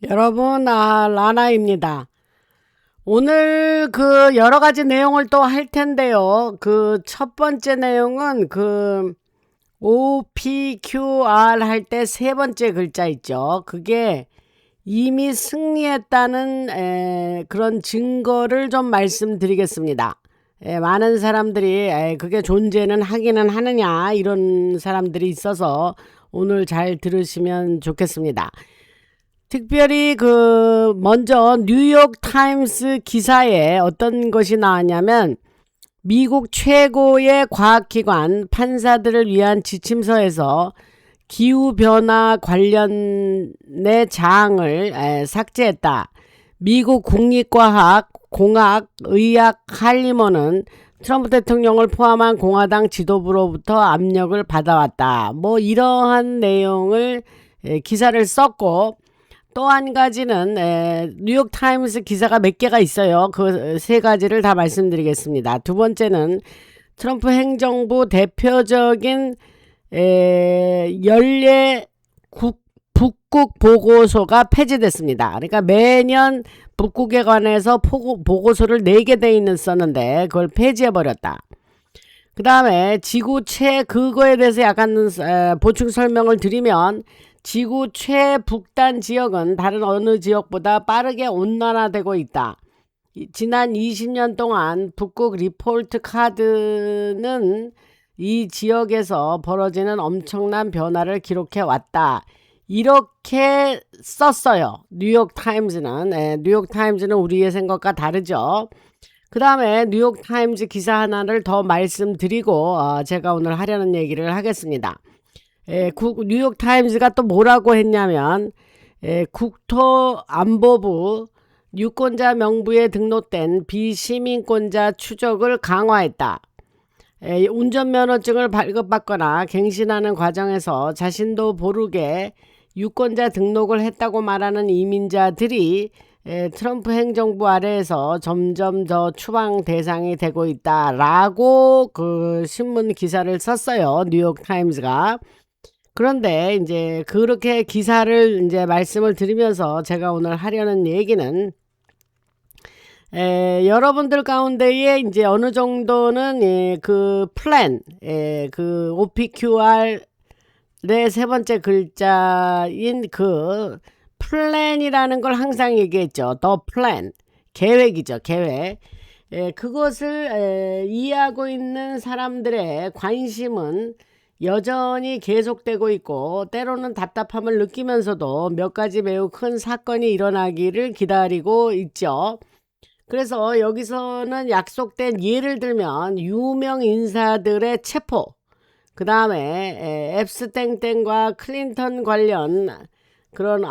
여러분, 라나입니다. 오늘 그 여러 가지 내용을 또 할 텐데요. 그 첫 번째 내용은 그 OPQR 할 때 세 번째 글자 있죠. 그게 이미 승리했다는 그런 증거를 좀 말씀드리겠습니다. 많은 사람들이 그게 존재는 하기는 하느냐 이런 사람들이 있어서 오늘 잘 들으시면 좋겠습니다. 특별히 그 먼저 뉴욕 타임스 기사에 어떤 것이 나왔냐면 미국 최고의 과학기관 판사들을 위한 지침서에서 기후변화 관련의 사항을 삭제했다. 미국 국립과학, 공학, 의학 할리먼은 트럼프 대통령을 포함한 공화당 지도부로부터 압력을 받아왔다. 뭐 이러한 내용을 기사를 썼고, 또 한 가지는 뉴욕타임스 기사가 몇 개가 있어요. 그 세 가지를 다 말씀드리겠습니다. 두 번째는 트럼프 행정부 대표적인 연례 북극 보고서가 폐지됐습니다. 그러니까 매년 북극에 관해서 보고서를 4개 돼 있었는데 그걸 폐지해버렸다. 그 다음에 지구체 그거에 대해서 약간 보충 설명을 드리면 지구 최북단 지역은 다른 어느 지역보다 빠르게 온난화되고 있다. 지난 20년 동안 북극 리포트 카드는 이 지역에서 벌어지는 엄청난 변화를 기록해 왔다. 이렇게 썼어요. 뉴욕타임즈는. 뉴욕타임즈는 우리의 생각과 다르죠. 그 다음에 뉴욕타임즈 기사 하나를 더 말씀드리고 제가 오늘 하려는 얘기를 하겠습니다. 뉴욕타임즈가 또 뭐라고 했냐면 국토안보부 유권자 명부에 등록된 비시민권자 추적을 강화했다. 운전면허증을 발급받거나 갱신하는 과정에서 자신도 모르게 유권자 등록을 했다고 말하는 이민자들이 트럼프 행정부 아래에서 점점 더 추방 대상이 되고 있다라고 그 신문 기사를 썼어요. 뉴욕타임즈가. 그런데 이제 그렇게 기사를 이제 말씀을 드리면서 제가 오늘 하려는 얘기는 여러분들 가운데에 이제 어느 정도는 그 플랜, 그 OPQR의 세 번째 글자인 그 플랜이라는 걸 항상 얘기했죠. 더 플랜, 계획이죠. 계획. 그것을 이해하고 있는 사람들의 관심은 여전히 계속되고 있고 때로는 답답함을 느끼면서도 몇 가지 매우 큰 사건이 일어나기를 기다리고 있죠. 그래서 여기서는 약속된 예를 들면 유명 인사들의 체포, 그 다음에 앱스땡땡과 클린턴 관련 그런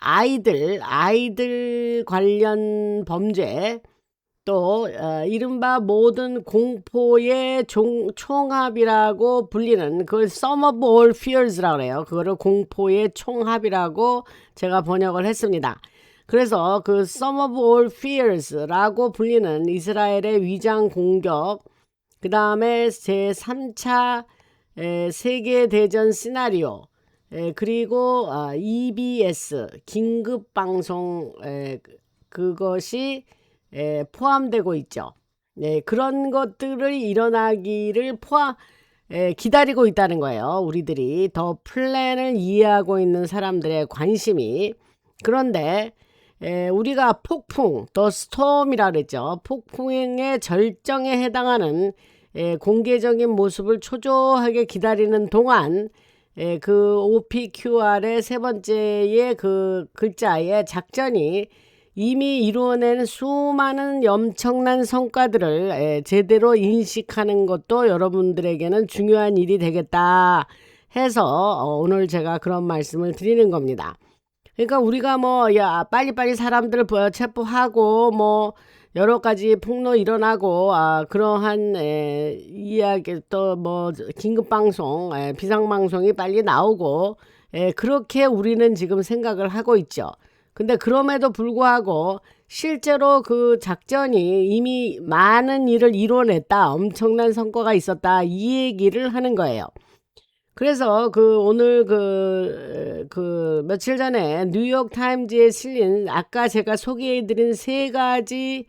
아이들 관련 범죄, 또 이른바 모든 공포의 총합이라고 불리는 그걸 Sum of All Fears라고 해요. 그거를 공포의 총합이라고 제가 번역을 했습니다. 그래서 그 Sum of All Fears라고 불리는 이스라엘의 위장 공격, 그 다음에 제3차 세계대전 시나리오, 그리고 EBS 긴급방송 그것이 포함되고 있죠. 그런 것들을 일어나기를 기다리고 있다는 거예요. 우리들이 더 플랜을 이해하고 있는 사람들의 관심이. 그런데 우리가 폭풍, 더 스톰이라 그랬죠. 폭풍의 절정에 해당하는 공개적인 모습을 초조하게 기다리는 동안 그 OPQR의 세 번째의 그 글자의 작전이 이미 이루어낸 수많은 엄청난 성과들을 제대로 인식하는 것도 여러분들에게는 중요한 일이 되겠다 해서 오늘 제가 그런 말씀을 드리는 겁니다. 그러니까 우리가 뭐 빨리빨리 사람들을 체포하고 뭐 여러 가지 폭로 일어나고 그러한 이야기 또 뭐 긴급방송 비상방송이 빨리 나오고 그렇게 우리는 지금 생각을 하고 있죠. 근데 그럼에도 불구하고 실제로 그 작전이 이미 많은 일을 이뤄냈다. 엄청난 성과가 있었다. 이 얘기를 하는 거예요. 그래서 오늘 며칠 전에 뉴욕 타임즈에 실린 아까 제가 소개해드린 세 가지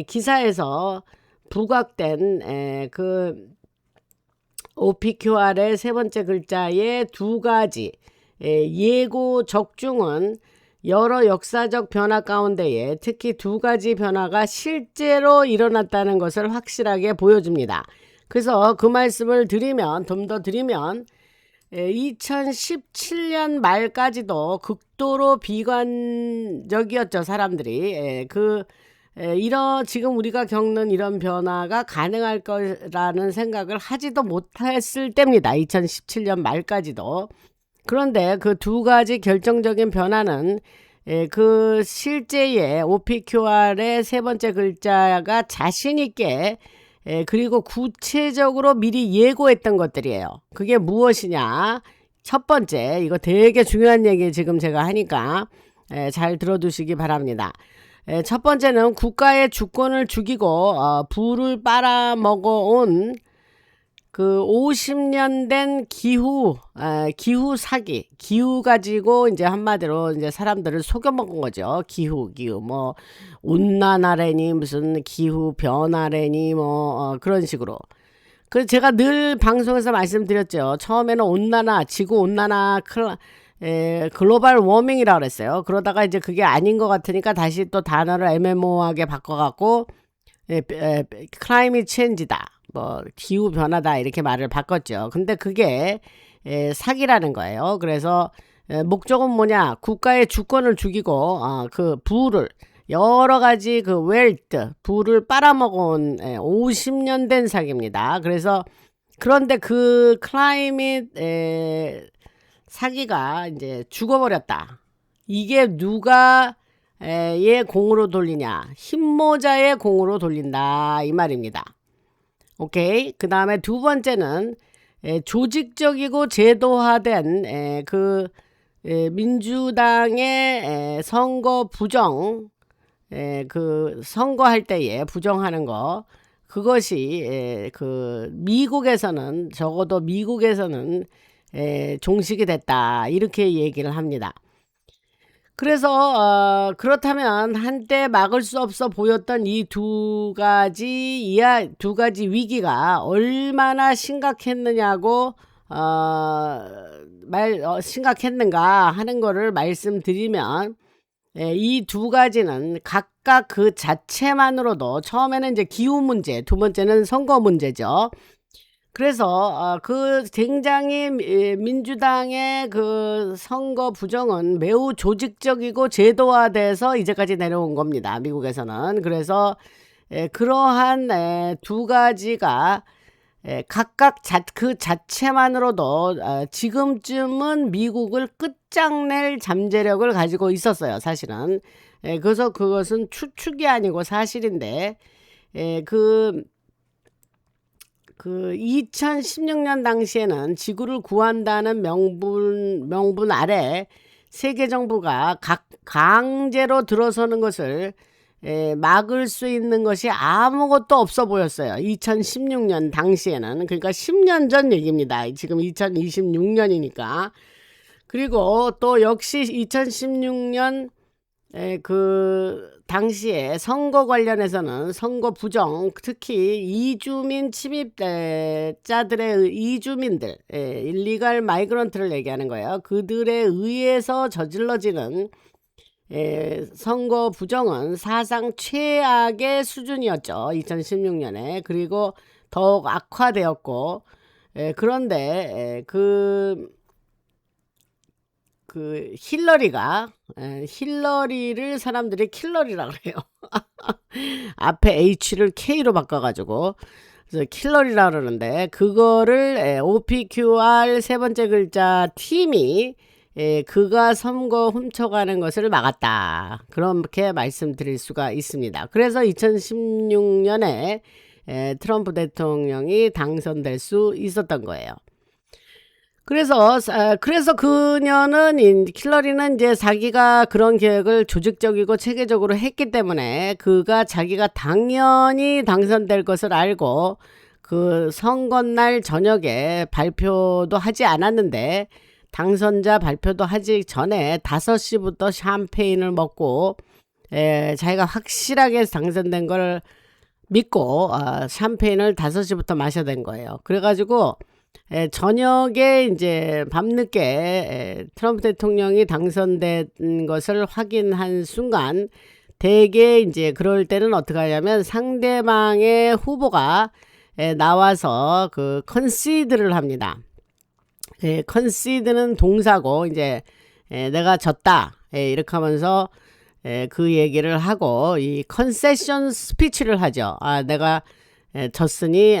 기사에서 부각된 OPQR의 세 번째 글자의 두 가지 예고 적중은 여러 역사적 변화 가운데에 특히 두 가지 변화가 실제로 일어났다는 것을 확실하게 보여줍니다. 그래서 그 말씀을 좀 더 드리면 2017년 말까지도 극도로 비관적이었죠, 사람들이. 지금 우리가 겪는 이런 변화가 가능할 거라는 생각을 하지도 못했을 때입니다. 2017년 말까지도. 그런데 그 두 가지 결정적인 변화는 그 실제의 OPQR의 세 번째 글자가 자신 있게 그리고 구체적으로 미리 예고했던 것들이에요. 그게 무엇이냐? 첫 번째, 이거 되게 중요한 얘기 지금 제가 하니까 잘 들어두시기 바랍니다. 첫 번째는 국가의 주권을 죽이고 부를 빨아먹어온 그 50년 된 기후 사기, 기후 가지고 이제 한마디로 이제 사람들을 속여먹은 거죠. 기후 뭐 온난화래니 무슨 기후 변화래니 뭐 그런 식으로. 그래서 제가 늘 방송에서 말씀드렸죠. 처음에는 지구 온난화 글로벌 워밍이라고 그랬어요. 그러다가 이제 그게 아닌 것 같으니까 다시 또 단어를 애매모호하게 바꿔갖고 클라이밋 체인지다, 뭐 기후 변화다 이렇게 말을 바꿨죠. 근데 그게 사기라는 거예요. 그래서 목적은 뭐냐? 국가의 주권을 죽이고 그 부를 여러 가지 부를 빨아먹은 50년 된 사기입니다. 그런데 그 클라이밋 사기가 이제 죽어버렸다. 이게 누가 의 공으로 돌리냐? 흰모자의 공으로 돌린다 이 말입니다. 오케이. 그 다음에 두 번째는 조직적이고 제도화된 민주당의 선거 부정, 선거할 때에 부정하는 거, 그것이 미국에서는 적어도 미국에서는 종식이 됐다 이렇게 얘기를 합니다. 그래서 그렇다면 한때 막을 수 없어 보였던 이 두 가지 위기가 얼마나 심각했느냐고 심각했는가 하는 거를 말씀드리면 이 두 가지는 각각 그 자체만으로도 처음에는 이제 기후 문제, 두 번째는 선거 문제죠. 그래서 굉장히 민주당의 그 선거 부정은 매우 조직적이고 제도화돼서 이제까지 내려온 겁니다. 미국에서는. 그래서 그러한 두 가지가 각각 그 자체만으로도 지금쯤은 미국을 끝장낼 잠재력을 가지고 있었어요. 사실은. 그래서 그것은 추측이 아니고 사실인데 2016년 당시에는 지구를 구한다는 명분 아래 세계 정부가 강제로 들어서는 것을 막을 수 있는 것이 아무것도 없어 보였어요. 2016년 당시에는. 그러니까 10년 전 얘기입니다. 지금 2026년이니까. 그리고 또 역시 2016년 당시에 선거 관련해서는 선거 부정, 특히 이주민 침입자들의 이주민들, 일리갈 마이그런트를 얘기하는 거예요. 그들에 의해서 저질러지는 선거 부정은 사상 최악의 수준이었죠. 2016년에. 그리고 더욱 악화되었고, 그런데 힐러리를 사람들이 킬러리라고 그래요. 앞에 H를 K로 바꿔가지고 그래서 킬러리라고 그러는데 그거를 OPQR 세 번째 글자 팀이 그가 선거 훔쳐가는 것을 막았다. 그렇게 말씀드릴 수가 있습니다. 그래서 2016년에 트럼프 대통령이 당선될 수 있었던 거예요. 그래서 킬러리는 이제 자기가 그런 계획을 조직적이고 체계적으로 했기 때문에 자기가 당연히 당선될 것을 알고 그 선거날 저녁에 발표도 하지 않았는데 당선자 발표도 하기 전에 5시부터 샴페인을 먹고 자기가 확실하게 당선된 걸 믿고 샴페인을 5시부터 마셔야 된 거예요. 그래가지고 저녁에 이제 밤늦게 트럼프 대통령이 당선된 것을 확인한 순간 대개 이제 그럴 때는 어떻게 하냐면 상대방의 후보가 나와서 그 컨시드를 합니다. 컨시드는 동사고 이제 내가 졌다 이렇게 하면서 그 얘기를 하고 이 컨세션 스피치를 하죠. 내가 졌으니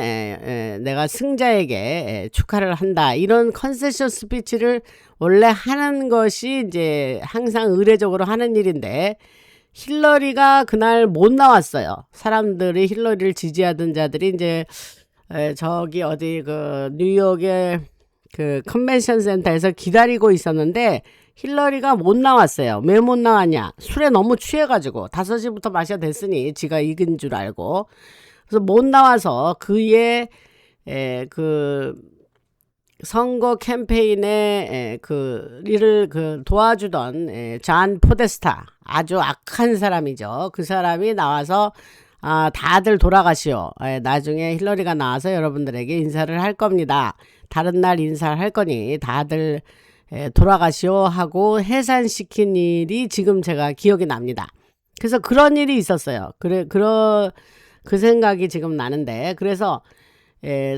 내가 승자에게 축하를 한다. 이런 컨세션 스피치를 원래 하는 것이 이제 항상 의례적으로 하는 일인데 힐러리가 그날 못 나왔어요. 사람들이 힐러리를 지지하던 자들이 이제 저기 어디 그 뉴욕의 그 컨벤션 센터에서 기다리고 있었는데 힐러리가 못 나왔어요. 왜 못 나왔냐? 술에 너무 취해가지고 5시부터 마셔야 됐으니 지가 이긴 줄 알고 그래서 못 나와서 그의 그 선거 캠페인에 이를 도와주던 잔 포데스타 아주 악한 사람이죠. 그 사람이 나와서 다들 돌아가시오. 나중에 힐러리가 나와서 여러분들에게 인사를 할 겁니다. 다른 날 인사를 할 거니 다들 돌아가시오 하고 해산시킨 일이 지금 제가 기억이 납니다. 그래서 그런 일이 있었어요. 그 생각이 지금 나는데 그래서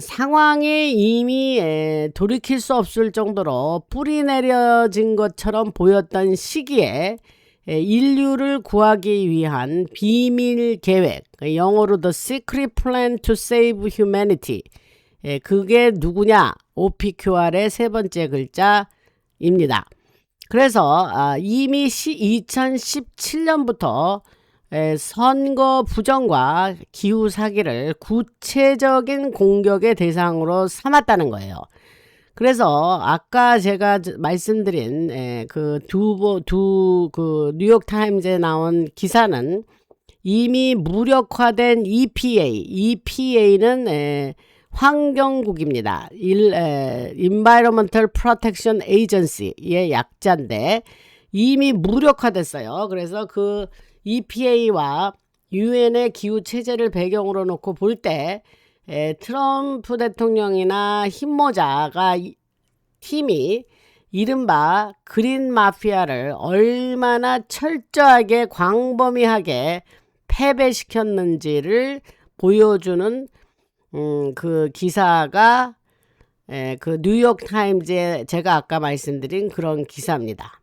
상황이 이미 돌이킬 수 없을 정도로 뿌리 내려진 것처럼 보였던 시기에 인류를 구하기 위한 비밀 계획, 영어로 The Secret Plan to Save Humanity, 그게 누구냐? OPQR의 세 번째 글자입니다. 그래서 이미 2017년부터 선거 부정과 기후 사기를 구체적인 공격의 대상으로 삼았다는 거예요. 그래서 아까 제가 말씀드린 그 뉴욕 타임즈에 나온 기사는 이미 무력화된 EPA는 환경국입니다. Environmental Protection Agency의 약자인데 이미 무력화됐어요. 그래서 그 EPA와 UN의 기후 체제를 배경으로 놓고 볼 때 트럼프 대통령이나 힘모자가 팀이 이른바 그린 마피아를 얼마나 철저하게 광범위하게 패배시켰는지를 보여주는 그 기사가 그 뉴욕 타임즈에 제가 아까 말씀드린 그런 기사입니다.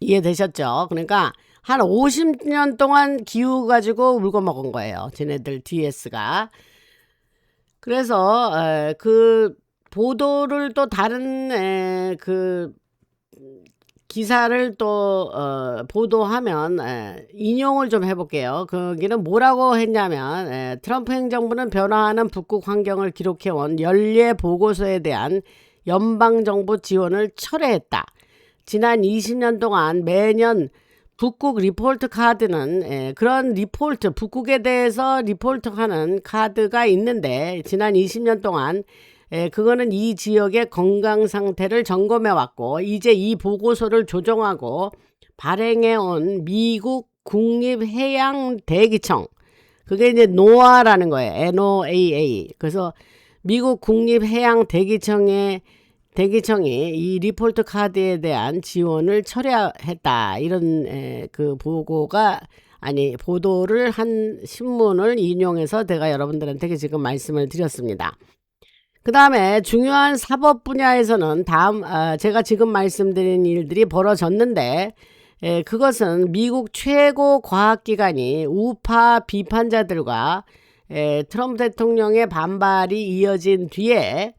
이해되셨죠? 그러니까 한 50년 동안 기후 가지고 울고 먹은 거예요. 쟤네들 DS가. 그래서 그 보도를 또 다른 그 기사를 또 보도하면 인용을 좀 해볼게요. 거기는 뭐라고 했냐면 트럼프 행정부는 변화하는 북극 환경을 기록해온 연례 보고서에 대한 연방정부 지원을 철회했다. 지난 20년 동안 매년 북극 리포트 카드는 그런 리포트, 북극에 대해서 리포트하는 카드가 있는데 지난 20년 동안 그거는 이 지역의 건강 상태를 점검해 왔고 이제 이 보고서를 조정하고 발행해 온 미국 국립해양대기청, 그게 이제 노아라는 거예요. NOAA. 그래서 미국 국립해양대기청이 이 리포트 카드에 대한 지원을 철회했다. 이런 그 보도를 한 신문을 인용해서 제가 여러분들한테 지금 말씀을 드렸습니다. 그 다음에 중요한 사법 분야에서는 제가 지금 말씀드린 일들이 벌어졌는데 그것은 미국 최고 과학기관이 우파 비판자들과 트럼프 대통령의 반발이 이어진 뒤에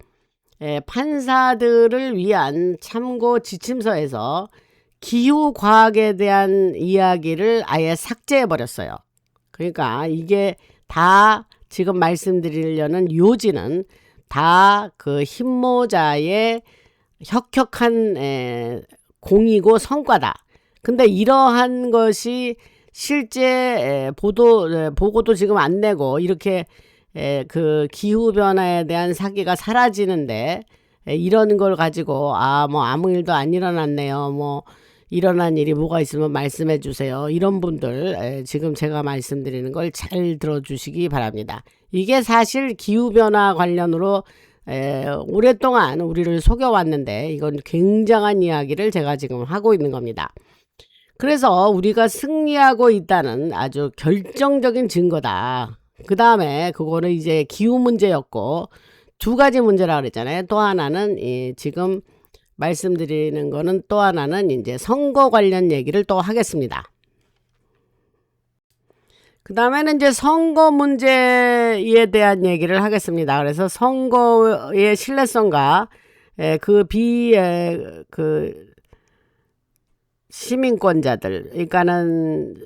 판사들을 위한 참고 지침서에서 기후 과학에 대한 이야기를 아예 삭제해 버렸어요. 그러니까 이게 다 지금 말씀드리려는 요지는 다 그 힘모자의 혁혁한 공이고 성과다. 근데 이러한 것이 실제 보고도 지금 안 내고 이렇게 그 기후변화에 대한 사기가 사라지는데 이런 걸 가지고 뭐 아무 일도 안 일어났네요. 뭐 일어난 일이 뭐가 있으면 말씀해 주세요. 이런 분들 지금 제가 말씀드리는 걸 잘 들어주시기 바랍니다. 이게 사실 기후변화 관련으로 오랫동안 우리를 속여왔는데 이건 굉장한 이야기를 제가 지금 하고 있는 겁니다. 그래서 우리가 승리하고 있다는 아주 결정적인 증거다. 그 다음에 그거는 이제 기후 문제였고, 두 가지 문제라 그랬잖아요. 또 하나는 지금 말씀드리는 거는 또 하나는 이제 선거 관련 얘기를 또 하겠습니다. 그 다음에는 이제 선거 문제에 대한 얘기를 하겠습니다. 그래서 선거의 신뢰성과 그 시민권자들, 그러니까는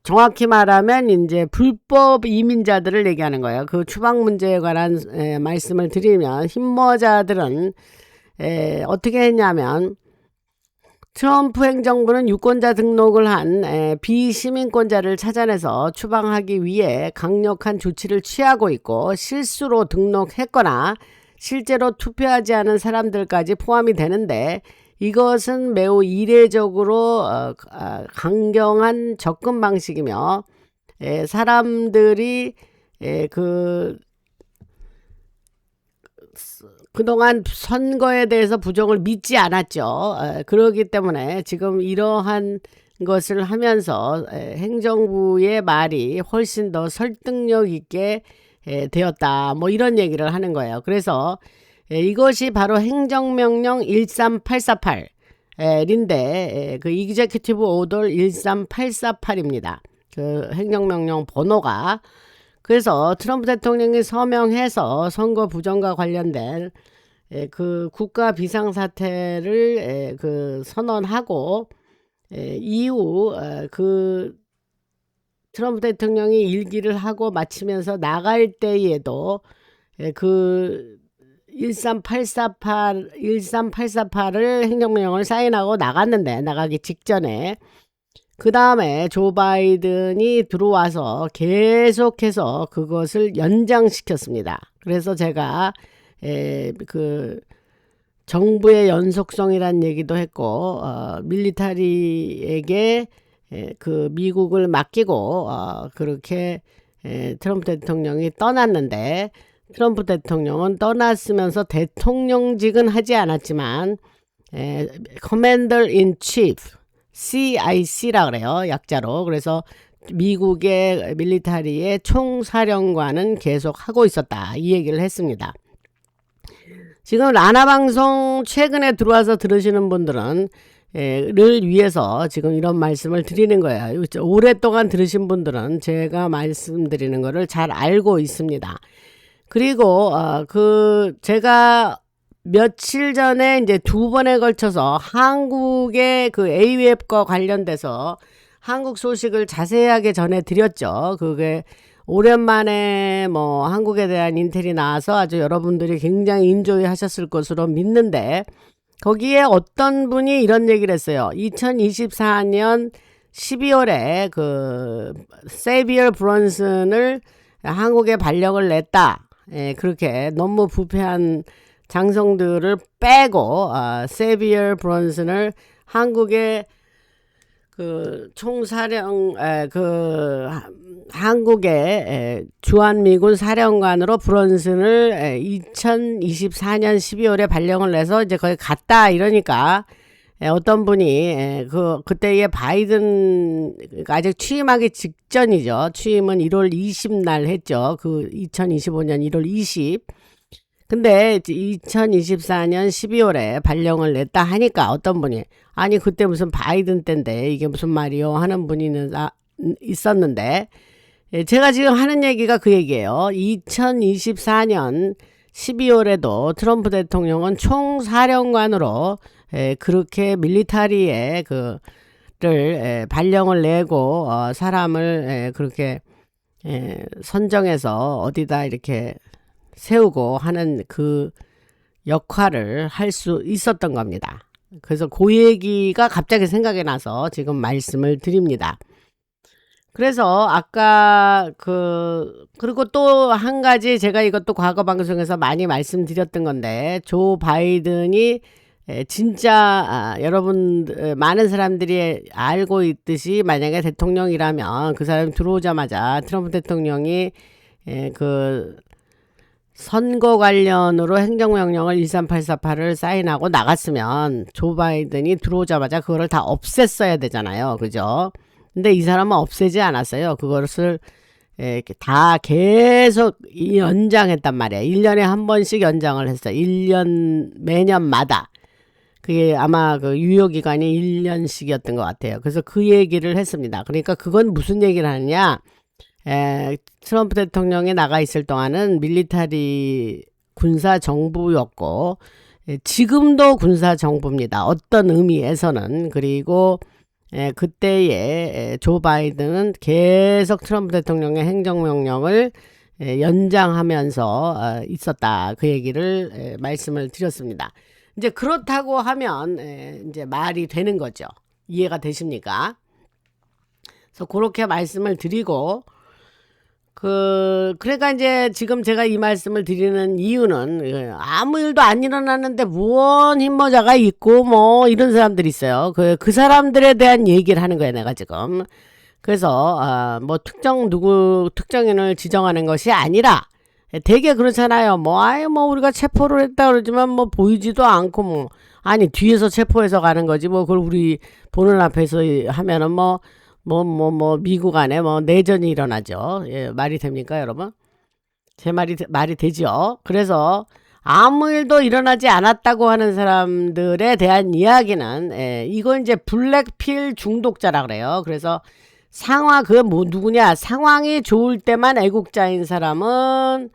정확히 말하면 이제 불법 이민자들을 얘기하는 거예요. 그 추방 문제에 관한 말씀을 드리면 흰모자들은 어떻게 했냐면 트럼프 행정부는 유권자 등록을 한 비시민권자를 찾아내서 추방하기 위해 강력한 조치를 취하고 있고, 실수로 등록했거나 실제로 투표하지 않은 사람들까지 포함이 되는데, 이것은 매우 이례적으로 강경한 접근 방식이며 사람들이 그동안 선거에 대해서 부정을 믿지 않았죠. 그렇기 때문에 지금 이러한 것을 하면서 행정부의 말이 훨씬 더 설득력 있게 되었다. 뭐 이런 얘기를 하는 거예요. 그래서 이것이 바로 행정명령 13848인데 그 이그제큐티브 오더 13848입니다. 그 행정명령 번호가. 그래서 트럼프 대통령이 서명해서 선거 부정과 관련된 그 국가 비상사태를 그 선언하고 이후 그 트럼프 대통령이 일기를 하고 마치면서 나갈 때에도 그 13848을 행정명령을 사인하고 나갔는데, 나가기 직전에 그 다음에 조 바이든이 들어와서 계속해서 그것을 연장시켰습니다. 그래서 제가 그 정부의 연속성이란 얘기도 했고, 밀리터리에게 그 미국을 맡기고 그렇게 트럼프 대통령이 떠났는데, 트럼프 대통령은 떠났으면서 대통령직은 하지 않았지만 Commander in Chief, CIC라 그래요, 약자로. 그래서 미국의 밀리터리의 총사령관은 계속 하고 있었다, 이 얘기를 했습니다. 지금 라나 방송 최근에 들어와서 들으시는 분들은 를 위해서 지금 이런 말씀을 드리는 거예요. 오랫동안 들으신 분들은 제가 말씀드리는 거를 잘 알고 있습니다. 그리고 제가 며칠 전에 이제 2번에 걸쳐서 한국의 그 AWF과 관련돼서 한국 소식을 자세하게 전해드렸죠. 그게 오랜만에 뭐 한국에 대한 인텔이 나와서 아주 여러분들이 굉장히 인조이 하셨을 것으로 믿는데, 거기에 어떤 분이 이런 얘기를 했어요. 2024년 12월에 그 세비어 브런슨을 한국에 발령을 냈다. 그렇게 너무 부패한 장성들을 빼고 세비어 브런슨을 한국의 그 총사령 그 한국의 주한미군 사령관으로 브런슨을 2024년 12월에 발령을 내서 이제 거기 갔다, 이러니까 어떤 분이 그때의 바이든 아직 취임하기 직전이죠. 취임은 1월 20날 했죠. 그 2025년 1월 20. 근데 2024년 12월에 발령을 냈다 하니까 어떤 분이 아니 그때 무슨 바이든 때인데 이게 무슨 말이요 하는 분이 있었는데, 제가 지금 하는 얘기가 그 얘기예요. 2024년 12월에도 트럼프 대통령은 총사령관으로 그렇게 밀리터리에 그를 발령을 내고 사람을 그렇게 선정해서 어디다 이렇게 세우고 하는 그 역할을 할 수 있었던 겁니다. 그래서 그 얘기가 갑자기 생각이 나서 지금 말씀을 드립니다. 그래서 아까 그리고 또 한 가지 제가 이것도 과거 방송에서 많이 말씀드렸던 건데, 조 바이든이 진짜 여러분 많은 사람들이 알고 있듯이 만약에 대통령이라면 그 사람이 들어오자마자 트럼프 대통령이 그 선거 관련으로 행정명령을 13848을 사인하고 나갔으면 조 바이든이 들어오자마자 그거를 다 없앴어야 되잖아요. 그죠? 근데 이 사람은 없애지 않았어요. 그것을 이렇게 다 계속 연장했단 말이에요. 1년에 한 번씩 연장을 했어요. 1년 매년마다. 그게 아마 그 유효기간이 1년씩이었던 것 같아요. 그래서 그 얘기를 했습니다. 그러니까 그건 무슨 얘기를 하느냐. 트럼프 대통령이 나가 있을 동안은 밀리터리 군사 정부였고, 지금도 군사 정부입니다. 어떤 의미에서는. 그리고 그때에 조 바이든은 계속 트럼프 대통령의 행정명령을 연장하면서 있었다. 그 얘기를 말씀을 드렸습니다. 이제 그렇다고 하면 이제 말이 되는 거죠. 이해가 되십니까? 그래서 그렇게 말씀을 드리고, 그러니까 이제 지금 제가 이 말씀을 드리는 이유는 아무 일도 안 일어났는데 무언 힘모자가 있고 뭐 이런 사람들이 있어요. 그 사람들에 대한 얘기를 하는 거예요, 내가 지금. 그래서 뭐 특정인을 지정하는 것이 아니라 되게 그렇잖아요. 뭐 우리가 체포를 했다 그러지만 뭐 보이지도 않고 뭐 아니 뒤에서 체포해서 가는 거지 뭐 그걸 우리 보는 앞에서 하면은 미국 안에 내전이 일어나죠. 예, 말이 됩니까, 여러분? 제 말이 되죠. 그래서 아무 일도 일어나지 않았다고 하는 사람들에 대한 이야기는, 이건 이제 블랙필 중독자라 그래요. 그래서 누구냐? 상황이 좋을 때만 애국자인 사람은,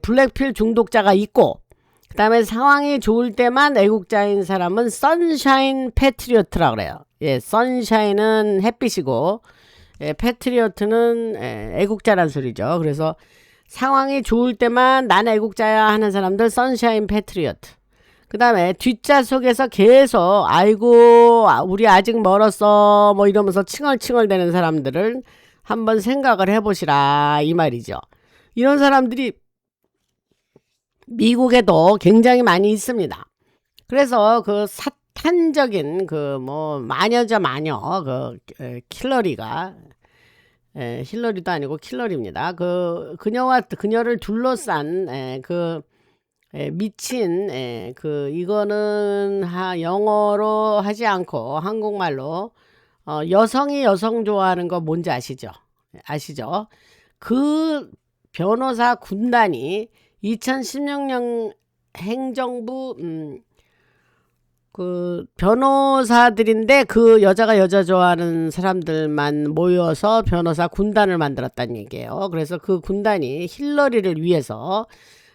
블랙필 중독자가 있고, 그 다음에 상황이 좋을 때만 애국자인 사람은 선샤인 패트리어트라 그래요. 예, 선샤인은 햇빛이고, 패트리어트는 애국자란 소리죠. 그래서 상황이 좋을 때만 난 애국자야 하는 사람들 선샤인 패트리어트. 그 다음에 뒷좌석에서 계속 아이고 우리 아직 멀었어 뭐 이러면서 칭얼칭얼대는 사람들을 한번 생각을 해보시라 이 말이죠. 이런 사람들이 미국에도 굉장히 많이 있습니다. 그래서 그 사탄적인 마녀죠 마녀 킬러리가 힐러리도 아니고 킬러리입니다. 그녀를 둘러싼 미친 이거는 영어로 하지 않고 한국말로 여성이 여성 좋아하는 거 뭔지 아시죠? 그 변호사 군단이 2016년 행정부 그 변호사들인데 그 여자가 여자 좋아하는 사람들만 모여서 변호사 군단을 만들었다는 얘기예요. 그래서 그 군단이 힐러리를 위해서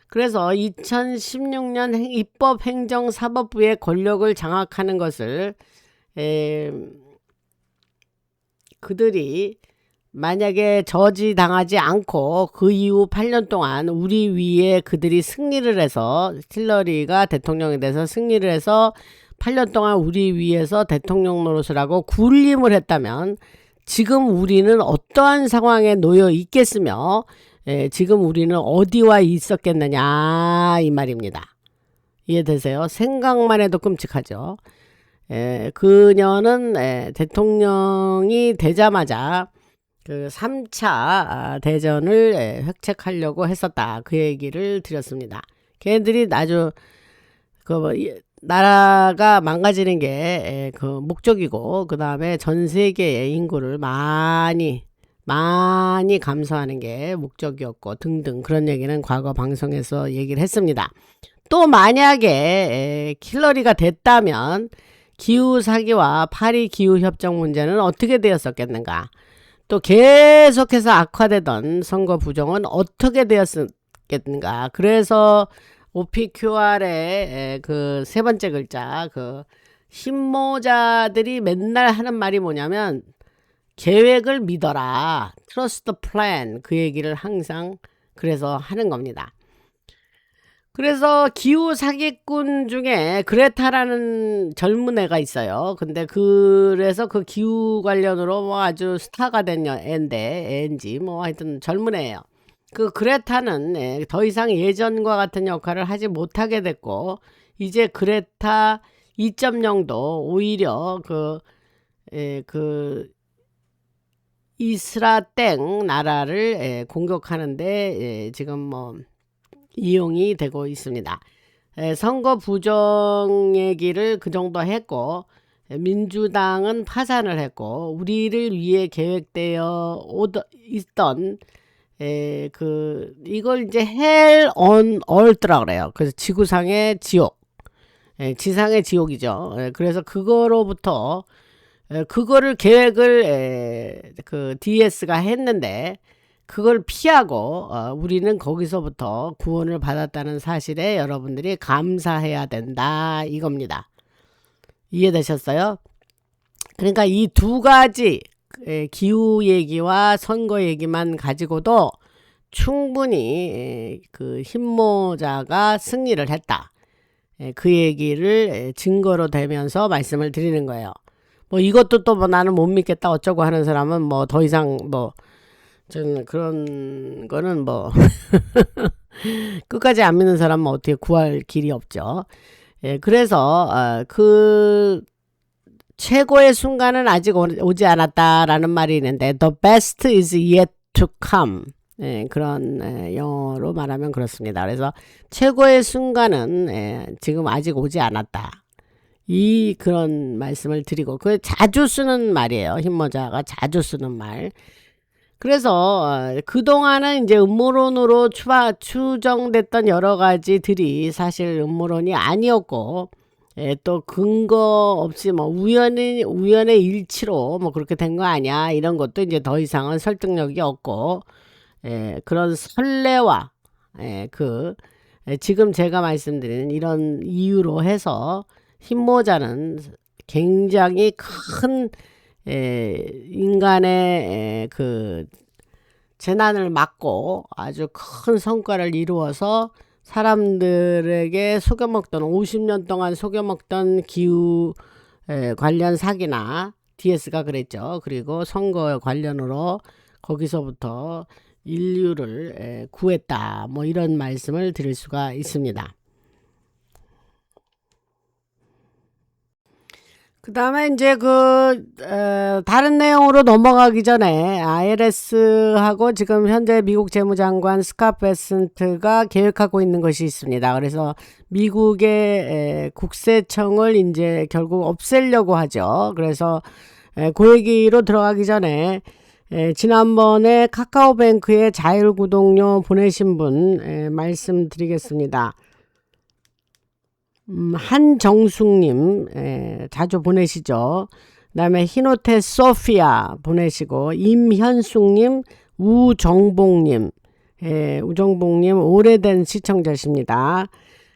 그래서 2016년 입법행정사법부의 권력을 장악하는 것을 그들이 만약에 저지당하지 않고 그 이후 8년 동안 우리 위에 그들이 승리를 해서 힐러리가 대통령이 돼서 승리를 해서 8년 동안 우리 위에서 대통령 노릇을 하고 군림을 했다면 지금 우리는 어떠한 상황에 놓여 있겠으며 지금 우리는 어디와 있었겠느냐 이 말입니다. 이해되세요? 생각만 해도 끔찍하죠. 그녀는 대통령이 되자마자 그 3차 대전을 획책하려고 했었다. 그 얘기를 드렸습니다. 걔네들이 아주 나라가 망가지는 게 그 목적이고 그 다음에 전 세계의 인구를 많이 감소하는 게 목적이었고 등등 그런 얘기는 과거 방송에서 얘기를 했습니다. 또 만약에 힐러리가 됐다면 기후 사기와 파리 기후 협정 문제는 어떻게 되었었겠는가? 또 계속해서 악화되던 선거 부정은 어떻게 되었겠는가? 그래서 OPQR의 그 세 번째 글자 흰모자들이 맨날 하는 말이 뭐냐면 계획을 믿어라. Trust the plan. 그 얘기를 항상 그래서 하는 겁니다. 그래서 기후 사기꾼 중에 그레타라는 젊은 애가 있어요. 근데 그래서 그 기후 관련으로 뭐 아주 스타가 된 애인지 뭐 하여튼 젊은 애예요. 그 그레타는 더 이상 예전과 같은 역할을 하지 못하게 됐고, 이제 그레타 2.0도 오히려 그 이스라땡 나라를 공격하는데 지금 뭐 이용이 되고 있습니다. 선거 부정 얘기를 그 정도 했고, 민주당은 파산을 했고, 우리를 위해 계획되어 있던 이걸 이제 Hell on Earth라 그래요. 그래서 지구상의 지옥, 지상의 지옥이죠. 그래서 그거로부터 그거를 계획을 그 DS가 했는데, 그걸 피하고 우리는 거기서부터 구원을 받았다는 사실에 여러분들이 감사해야 된다 이겁니다. 이해되셨어요? 그러니까 이 두 가지 기후 얘기와 선거 얘기만 가지고도 충분히 그 흰모자가 승리를 했다, 그 얘기를 증거로 대면서 말씀을 드리는 거예요. 뭐 이것도 또 뭐 나는 못 믿겠다 어쩌고 하는 사람은 뭐 더 이상 뭐 저는 그런 거는 뭐 끝까지 안 믿는 사람은 어떻게 구할 길이 없죠. 그래서 그 최고의 순간은 아직 오지 않았다라는 말이 있는데, The best is yet to come. 그런 영어로 말하면 그렇습니다. 그래서 최고의 순간은 지금 아직 오지 않았다, 그런 말씀을 드리고, 그 자주 쓰는 말이에요. 흰모자가 자주 쓰는 말. 그래서 그동안은 이제 음모론으로 추정됐던 여러 가지들이 사실 음모론이 아니었고, 또 근거 없이 뭐 우연의 일치로 뭐 그렇게 된 거 아니야, 이런 것도 이제 더 이상은 설득력이 없고, 그런 선례와 지금 제가 말씀드리는 이런 이유로 해서 흰모자는 굉장히 큰 인간의 그 재난을 막고 아주 큰 성과를 이루어서 사람들에게 속여먹던 50년 동안 속여먹던 기후 관련 사기나 DS가 그랬죠. 그리고 선거 관련으로 거기서부터 인류를 구했다, 뭐 이런 말씀을 드릴 수가 있습니다. 그 다음에 이제 다른 내용으로 넘어가기 전에 IRS하고 지금 현재 미국 재무장관 스캇 베센트가 계획하고 있는 것이 있습니다. 그래서 미국의 국세청을 이제 결국 없애려고 하죠. 그래서 그 얘기로 들어가기 전에 지난번에 카카오뱅크에 자율구독료 보내신 분 말씀드리겠습니다. 한정숙님 자주 보내시죠. 그 다음에 흰호태 소피아 보내시고, 임현숙님, 우정복님 오래된 시청자십니다.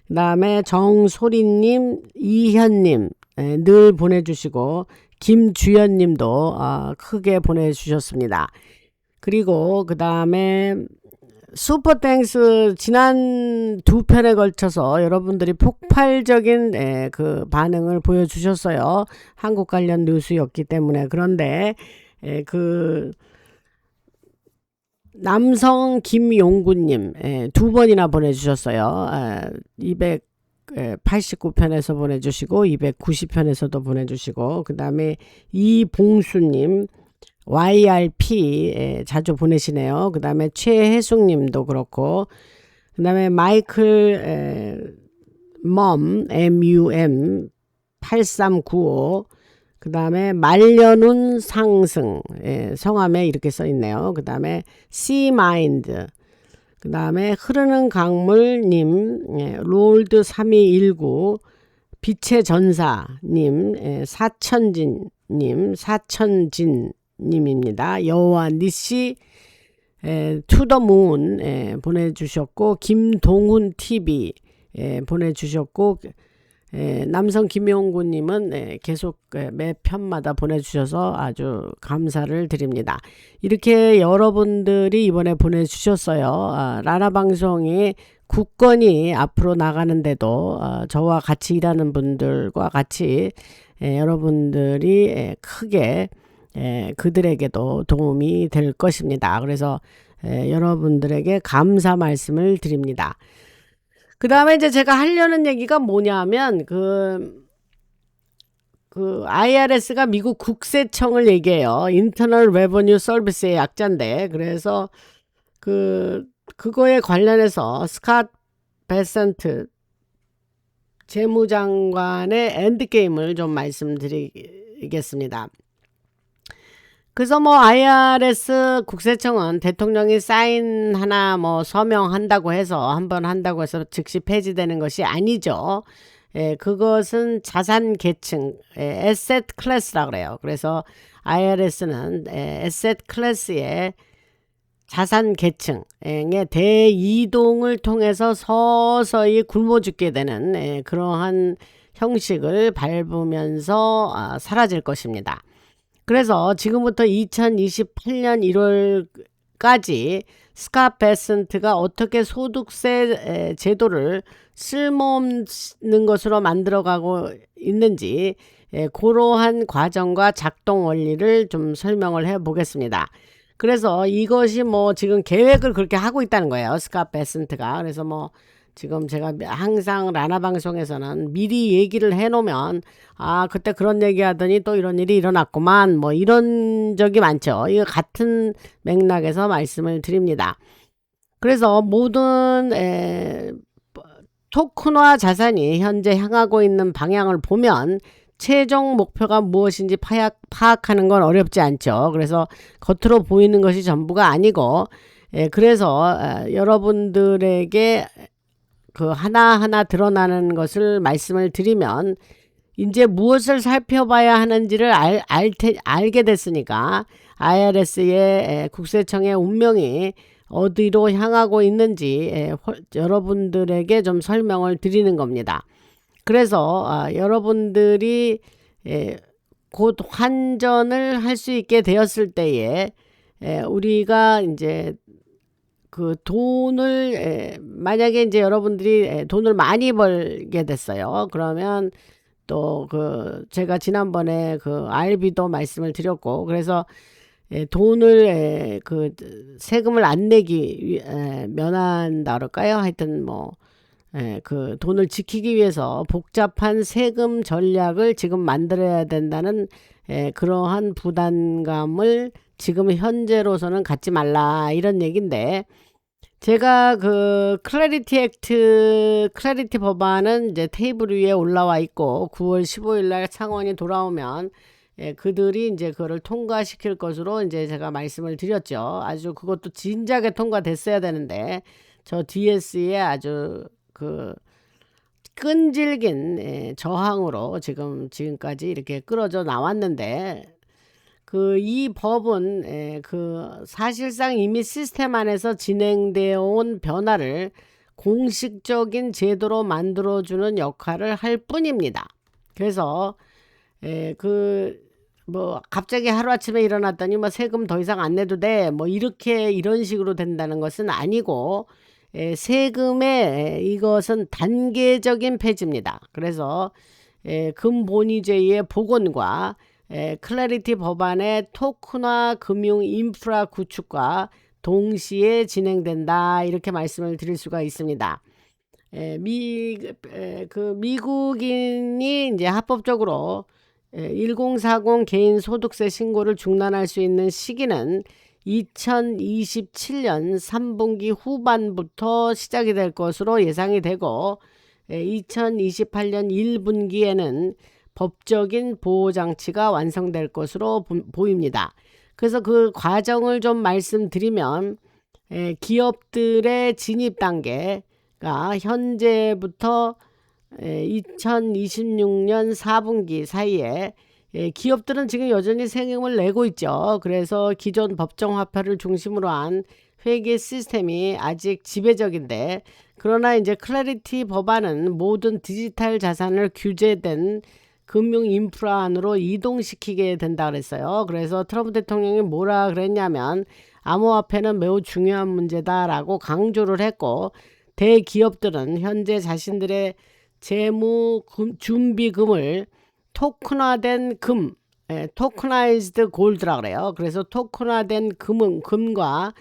그 다음에 정소리님, 이현님 늘 보내주시고, 김주연님도 크게 보내주셨습니다. 그리고 그 다음에 슈퍼땡스 지난 두 편에 걸쳐서 여러분들이 폭발적인 그 반응을 보여주셨어요. 한국 관련 뉴스였기 때문에. 그런데 그 남성 김용구님 두 번이나 보내주셨어요. 289편에서 보내주시고 290편에서도 보내주시고, 그 다음에 이봉수님 YRP 자주 보내시네요. 그 다음에 최혜숙님도 그렇고, 그 다음에 마이클 MUM 8395, 그 다음에 말려눈 상승 성함에 이렇게 써있네요. 그 다음에 Cmind, 그 다음에 흐르는 강물님, 롤드 3219, 빛의 전사님, 사천진님입니다. 여호와 니씨 투더문 보내주셨고, 김동훈 TV 보내주셨고, 남성 김용구님은 계속 매 편마다 보내주셔서 아주 감사를 드립니다. 이렇게 여러분들이 이번에 보내주셨어요. 라라방송이 국건이 앞으로 나가는데도 저와 같이 일하는 분들과 같이 여러분들이 크게 그들에게도 도움이 될 것입니다. 그래서 여러분들에게 감사 말씀을 드립니다. 그 다음에 이제 제가 하려는 얘기가 뭐냐면 IRS가 미국 국세청을 얘기해요. Internal Revenue Service의 약자인데, 그래서 그거에 관련해서 스캇 베센트 재무장관의 엔드게임을 좀 말씀드리겠습니다. 그래서 IRS 국세청은 대통령이 사인 하나 서명한다고 해서 한번 한다고 해서 즉시 폐지되는 것이 아니죠. 그것은 자산 계층, 에셋 클래스라 그래요. 그래서 IRS는 에셋 클래스의 자산 계층의 대이동을 통해서 서서히 굶어 죽게 되는 그러한 형식을 밟으면서 사라질 것입니다. 그래서 지금부터 2028년 1월까지 스캇 베센트가 어떻게 소득세 제도를 쓸모없는 것으로 만들어가고 있는지 그러한 과정과 작동 원리를 좀 설명을 해 보겠습니다. 그래서 이것이 지금 계획을 그렇게 하고 있다는 거예요. 스캇 베센트가. 그래서 지금 제가 항상 라나 방송에서는 미리 얘기를 해놓으면 그때 그런 얘기 하더니 또 이런 일이 일어났구만 이런 적이 많죠. 이거 같은 맥락에서 말씀을 드립니다. 그래서 모든 토큰화 자산이 현재 향하고 있는 방향을 보면 최종 목표가 무엇인지 파악하는 건 어렵지 않죠. 그래서 겉으로 보이는 것이 전부가 아니고 그래서 여러분들에게 하나하나 드러나는 것을 말씀을 드리면 이제 무엇을 살펴봐야 하는지를 알게 됐으니까 IRS의 국세청의 운명이 어디로 향하고 있는지 여러분들에게 좀 설명을 드리는 겁니다. 그래서 여러분들이 곧 환전을 할 수 있게 되었을 때에 우리가 이제 돈을 만약에 이제 여러분들이 돈을 많이 벌게 됐어요. 그러면 또 제가 지난번에 RB도 말씀을 드렸고, 그래서 돈을 세금을 안 내기 면한다 그럴까요? 하여튼 돈을 지키기 위해서 복잡한 세금 전략을 지금 만들어야 된다는 그러한 부담감을 지금 현재로서는 갖지 말라 이런 얘기인데, 제가 클래리티 법안은 이제 테이블 위에 올라와 있고 9월 15일 날 상원이 돌아오면 그들이 이제 그거를 통과시킬 것으로 이제 제가 말씀을 드렸죠. 아주 그것도 진작에 통과됐어야 되는데 저 DS에 아주 끈질긴 저항으로 지금까지 이렇게 끌어져 나왔는데, 이 법은 사실상 이미 시스템 안에서 진행되어 온 변화를 공식적인 제도로 만들어주는 역할을 할 뿐입니다. 그래서 갑자기 하루아침에 일어났더니 세금 더 이상 안 내도 돼 이런 식으로 된다는 것은 아니고, 세금의 이것은 단계적인 폐지입니다. 그래서 금본위제의 복원과 클래리티 법안의 토큰화 금융 인프라 구축과 동시에 진행된다 이렇게 말씀을 드릴 수가 있습니다. 미국인이 이제 합법적으로 1040 개인 소득세 신고를 중단할 수 있는 시기는 2027년 3분기 후반부터 시작이 될 것으로 예상이 되고, 2028년 1분기에는 법적인 보호장치가 완성될 것으로 보입니다. 그래서 그 과정을 좀 말씀드리면, 기업들의 진입 단계가 현재부터 2026년 4분기 사이에 기업들은 지금 여전히 세금을 내고 있죠. 그래서 기존 법정화폐를 중심으로 한 회계 시스템이 아직 지배적인데, 그러나 이제 클래리티 법안은 모든 디지털 자산을 규제된 금융 인프라 안으로 이동시키게 된다 그랬어요. 그래서 트럼프 대통령이 뭐라 그랬냐면 암호화폐는 매우 중요한 문제다라고 강조를 했고, 대기업들은 현재 자신들의 재무 준비금을 토큰화된 금, 토커나이즈드 골드라 그래요. 그래서 토큰화된 금과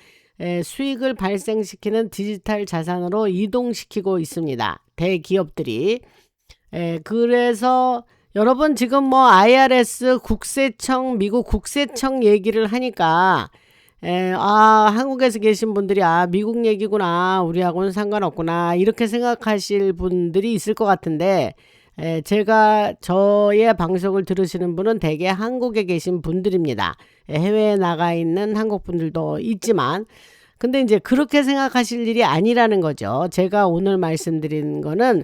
수익을 발생시키는 디지털 자산으로 이동시키고 있습니다. 대기업들이. 그래서 여러분 지금 뭐 IRS 국세청, 미국 국세청 얘기를 하니까 한국에서 계신 분들이 미국 얘기구나, 우리하고는 상관없구나, 이렇게 생각하실 분들이 있을 것 같은데, 제가 저의 방송을 들으시는 분은 대개 한국에 계신 분들입니다. 해외에 나가 있는 한국 분들도 있지만, 근데 이제 그렇게 생각하실 일이 아니라는 거죠. 제가 오늘 말씀드린 거는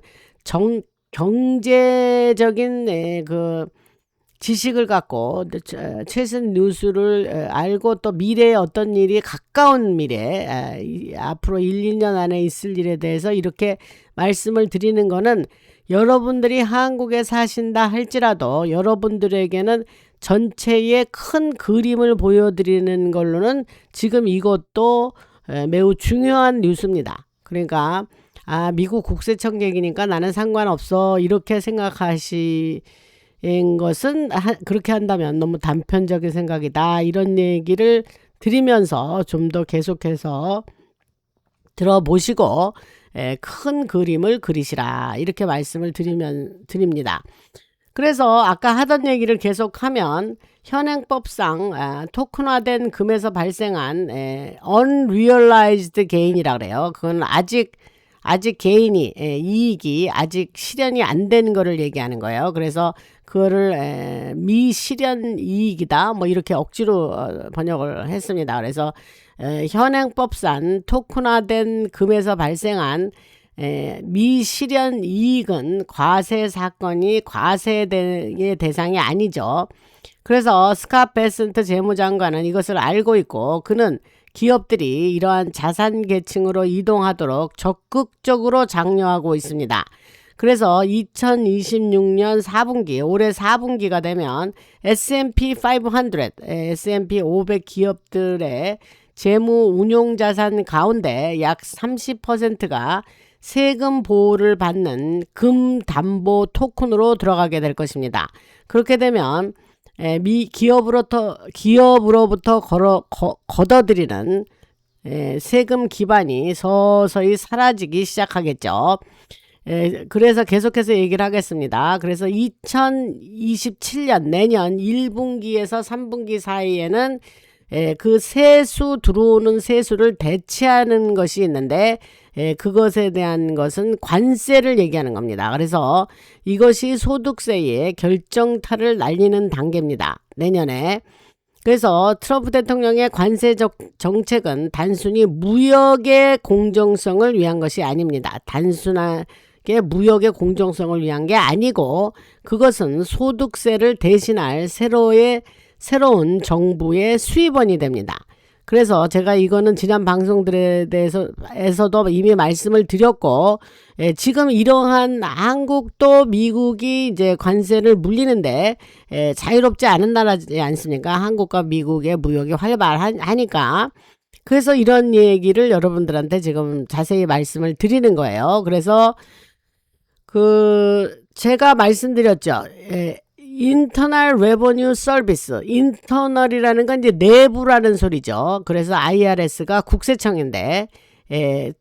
경제적인 그 지식을 갖고 최신 뉴스를 알고 또 미래에 어떤 일이 가까운 미래, 앞으로 1, 2년 안에 있을 일에 대해서 이렇게 말씀을 드리는 거는, 여러분들이 한국에 사신다 할지라도 여러분들에게는 전체의 큰 그림을 보여드리는 걸로는 지금 이것도 매우 중요한 뉴스입니다. 그러니까 미국 국세청 얘기니까 나는 상관없어, 이렇게 생각하시는 것은, 그렇게 한다면 너무 단편적인 생각이다, 이런 얘기를 드리면서 좀 더 계속해서 들어보시고 큰 그림을 그리시라, 이렇게 말씀을 드립니다. 그래서 아까 하던 얘기를 계속하면, 현행법상 토큰화된 금에서 발생한 unrealized gain이라 그래요. 그건 아직 개인이 이익이 아직 실현이 안 된 거를 얘기하는 거예요. 그래서 그거를 미실현 이익이다, 뭐 이렇게 억지로 번역을 했습니다. 그래서 현행법상 토큰화된 금에서 발생한 미실현 이익은 과세 사건이 과세의 대상이 아니죠. 그래서 스캇 베센트 재무장관은 이것을 알고 있고, 그는 기업들이 이러한 자산 계층으로 이동하도록 적극적으로 장려하고 있습니다. 그래서 2026년 4분기, 올해 4분기가 되면 S&P 500, S&P 500 기업들의 재무 운용 자산 가운데 약 30%가 세금 보호를 받는 금 담보 토큰으로 들어가게 될 것입니다. 그렇게 되면 기업으로부터 걷어들이는 세금 기반이 서서히 사라지기 시작하겠죠. 그래서 계속해서 얘기를 하겠습니다. 그래서 2027년 내년 1분기에서 3분기 사이에는 그 들어오는 세수를 대체하는 것이 있는데, 그것에 대한 것은 관세를 얘기하는 겁니다. 그래서 이것이 소득세의 결정타를 날리는 단계입니다, 내년에. 그래서 트럼프 대통령의 관세 정책은 단순히 무역의 공정성을 위한 것이 아닙니다. 단순하게 무역의 공정성을 위한 게 아니고, 그것은 소득세를 대신할 새로운 정부의 수입원이 됩니다. 그래서 제가 이거는 지난 방송들에 대해서도 이미 말씀을 드렸고, 지금 이러한 한국도 미국이 이제 관세를 물리는데 자유롭지 않은 나라지 않습니까? 한국과 미국의 무역이 활발하니까. 그래서 이런 얘기를 여러분들한테 지금 자세히 말씀을 드리는 거예요. 그래서 제가 말씀드렸죠. 인터널 레버뉴 서비스, 인터널이라는 건 이제 내부라는 소리죠. 그래서 IRS가 국세청인데,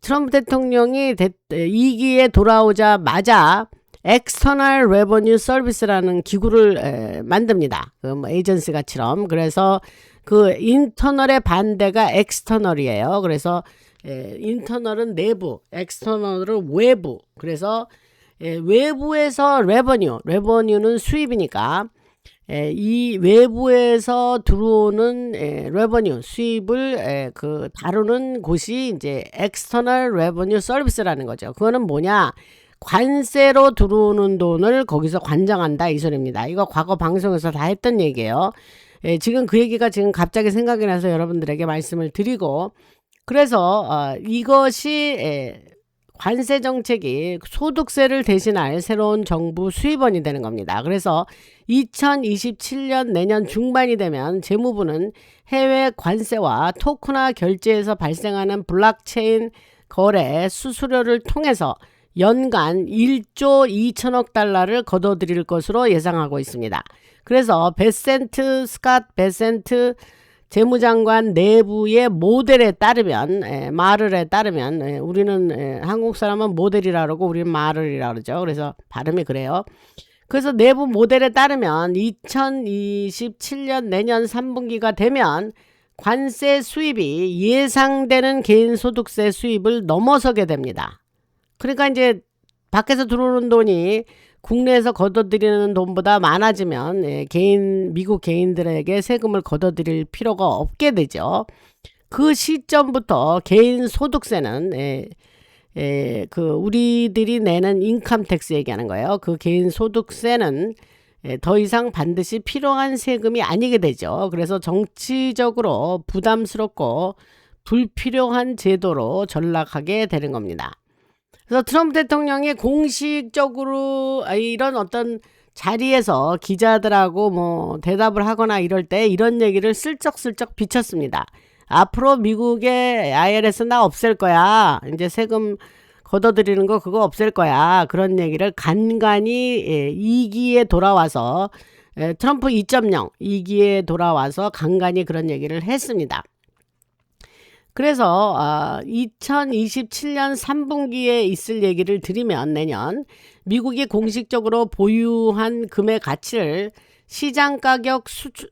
트럼프 대통령이 2기에 돌아오자마자 엑스터널 레버뉴 서비스라는 기구를 만듭니다. 에이전시 같이럼. 그래서 그 인터널의 반대가 엑스터널이에요. 그래서 인터널은 내부, 엑스터널은 외부. 그래서 외부에서 레버뉴는 수입이니까, 이 외부에서 들어오는 레버뉴, 수입을 다루는 곳이 이제 external revenue service라는 거죠. 그거는 뭐냐? 관세로 들어오는 돈을 거기서 관장한다, 이 소리입니다. 이거 과거 방송에서 다 했던 얘기예요. 지금 그 얘기가 지금 갑자기 생각이 나서 여러분들에게 말씀을 드리고, 그래서 이것이 관세 정책이 소득세를 대신할 새로운 정부 수입원이 되는 겁니다. 그래서 2027년 내년 중반이 되면 재무부는 해외 관세와 토큰화 결제에서 발생하는 블록체인 거래 수수료를 통해서 연간 1조 2천억 달러를 거둬들일 것으로 예상하고 있습니다. 그래서 스캇 베센트 재무장관 내부의 모델에 따르면 말을에 따르면 우리는 한국 사람은 모델이라 그러고 우리는 말을이라 그러죠. 그래서 발음이 그래요. 그래서 내부 모델에 따르면 2027년 내년 3분기가 되면 관세 수입이 예상되는 개인소득세 수입을 넘어서게 됩니다. 그러니까 이제 밖에서 들어오는 돈이 국내에서 걷어들이는 돈보다 많아지면 미국 개인들에게 세금을 걷어들일 필요가 없게 되죠. 그 시점부터 개인소득세는 우리들이 내는 인컴 텍스 얘기하는 거예요. 그 개인소득세는 더 이상 반드시 필요한 세금이 아니게 되죠. 그래서 정치적으로 부담스럽고 불필요한 제도로 전락하게 되는 겁니다. 그래서 트럼프 대통령이 공식적으로 이런 어떤 자리에서 기자들하고 뭐 대답을 하거나 이럴 때 이런 얘기를 슬쩍슬쩍 비쳤습니다. 앞으로 미국의 IRS 나 없앨 거야. 이제 세금 걷어들이는 거 그거 없앨 거야. 그런 얘기를 간간히 2기에 돌아와서 트럼프 2.0 2기에 돌아와서 간간히 그런 얘기를 했습니다. 그래서 2027년 3분기에 있을 얘기를 드리면 내년 미국이 공식적으로 보유한 금의 가치를 시장가격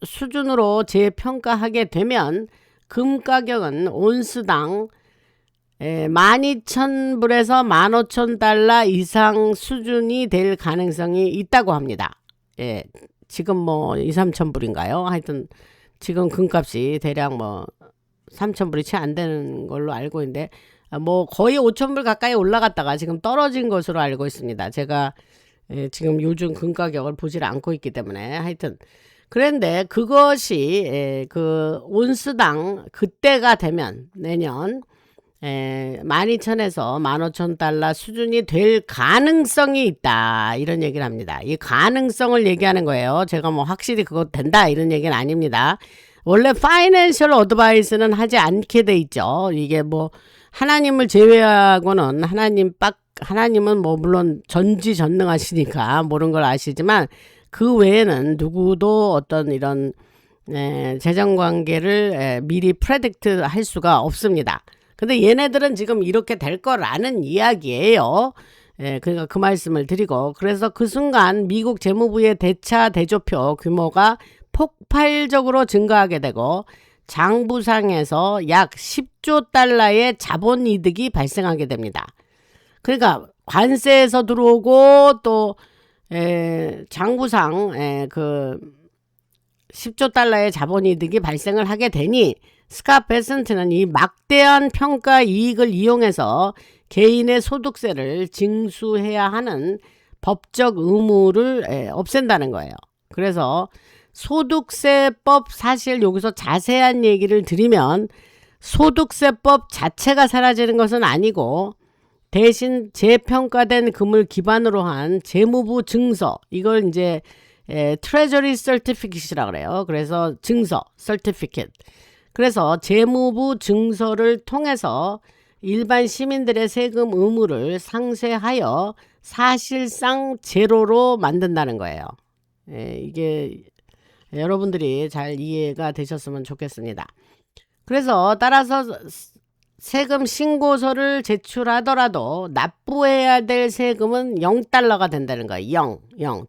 수준으로 재평가하게 되면 금 가격은 온스당 12,000불에서 15,000달러 이상 수준이 될 가능성이 있다고 합니다. 지금 뭐 2, 3,000불인가요? 하여튼 지금 금값이 대략 뭐 3,000불이 채 안 되는 걸로 알고 있는데 뭐 거의 5,000불 가까이 올라갔다가 지금 떨어진 것으로 알고 있습니다. 제가 지금 요즘 금 가격을 보질 않고 있기 때문에 하여튼 그런데 그것이 그 온스당 그때가 되면 내년 12,000에서 15,000달러 수준이 될 가능성이 있다 이런 얘기를 합니다. 이 가능성을 얘기하는 거예요. 제가 뭐 확실히 그거 된다 이런 얘기는 아닙니다. 원래 파이낸셜 어드바이스는 하지 않게 돼 있죠. 이게 뭐 하나님을 제외하고는 하나님은 뭐 물론 전지전능하시니까 모르는 걸 아시지만 그 외에는 누구도 어떤 이런 재정관계를 미리 프레딕트 할 수가 없습니다. 근데 얘네들은 지금 이렇게 될 거라는 이야기예요. 그러니까 그 말씀을 드리고 그래서 그 순간 미국 재무부의 대조표 규모가 폭발적으로 증가하게 되고 장부상에서 약 10조 달러의 자본이득이 발생하게 됩니다. 그러니까 관세에서 들어오고 또 장부상 그 10조 달러의 자본이득이 발생을 하게 되니 스캇 베센트는 이 막대한 평가 이익을 이용해서 개인의 소득세를 징수해야 하는 법적 의무를 없앤다는 거예요. 그래서 소득세법 사실 여기서 자세한 얘기를 드리면 소득세법 자체가 사라지는 것은 아니고 대신 재평가된 금을 기반으로 한 재무부 증서 이걸 이제 트레저리 서티피킷이라고 그래요. 그래서 증서 certificate. 그래서 재무부 증서를 통해서 일반 시민들의 세금 의무를 상쇄하여 사실상 제로로 만든다는 거예요. 이게 여러분들이 잘 이해가 되셨으면 좋겠습니다. 그래서 따라서 세금 신고서를 제출하더라도 납부해야 될 세금은 0달러가 된다는 거예요. 0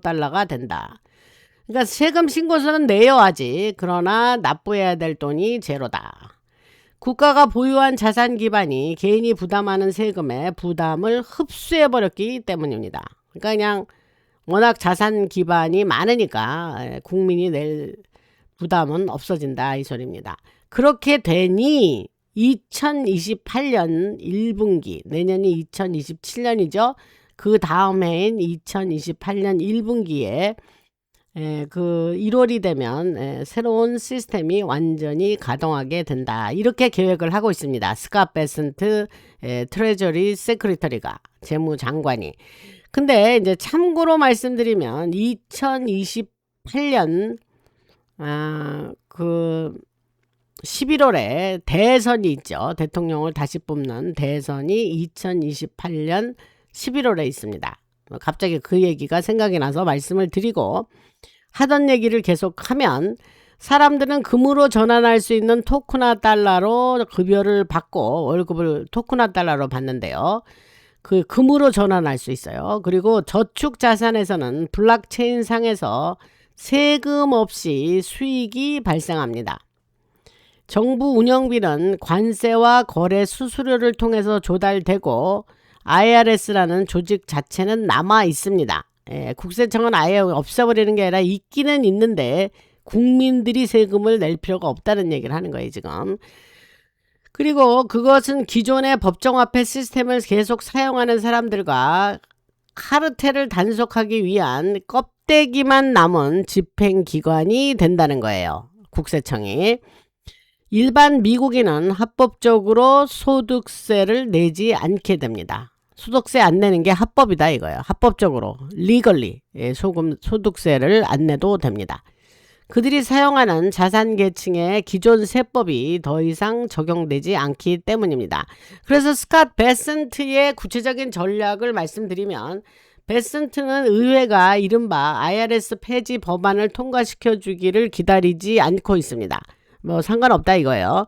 달러가 된다. 그러니까 세금 신고서는 내야지. 그러나 납부해야 될 돈이 제로다. 국가가 보유한 자산 기반이 개인이 부담하는 세금의 부담을 흡수해버렸기 때문입니다. 그러니까 그냥 워낙 자산 기반이 많으니까 국민이 낼 부담은 없어진다 이 소리입니다. 그렇게 되니 2028년 1분기 내년이 2027년이죠. 그 다음 해인 2028년 1분기에 그 1월이 되면 새로운 시스템이 완전히 가동하게 된다. 이렇게 계획을 하고 있습니다. 스캇 베센트 트레저리 세크리터리가 재무장관이. 근데 이제 참고로 말씀드리면 2028년 그 11월에 대선이 있죠. 대통령을 다시 뽑는 대선이 2028년 11월에 있습니다. 갑자기 그 얘기가 생각이 나서 말씀을 드리고, 하던 얘기를 계속하면 사람들은 금으로 전환할 수 있는 토크나 달러로 급여를 받고 월급을 토크나 달러로 받는데요. 그 금으로 전환할 수 있어요. 그리고 저축 자산에서는 블록체인 상에서 세금 없이 수익이 발생합니다. 정부 운영비는 관세와 거래 수수료를 통해서 조달되고 IRS라는 조직 자체는 남아 있습니다. 국세청은 아예 없애버리는 게 아니라 있기는 있는데 국민들이 세금을 낼 필요가 없다는 얘기를 하는 거예요, 지금. 그리고 그것은 기존의 법정화폐 시스템을 계속 사용하는 사람들과 카르텔을 단속하기 위한 껍데기만 남은 집행기관이 된다는 거예요, 국세청이. 일반 미국인은 합법적으로 소득세를 내지 않게 됩니다. 소득세 안 내는 게 합법이다 이거예요. 합법적으로 legally 소득세를 안 내도 됩니다. 그들이 사용하는 자산 계층의 기존 세법이 더 이상 적용되지 않기 때문입니다. 그래서 스캇 베센트의 구체적인 전략을 말씀드리면, 베센트는 의회가 이른바 IRS 폐지 법안을 통과시켜 주기를 기다리지 않고 있습니다. 뭐 상관없다 이거예요.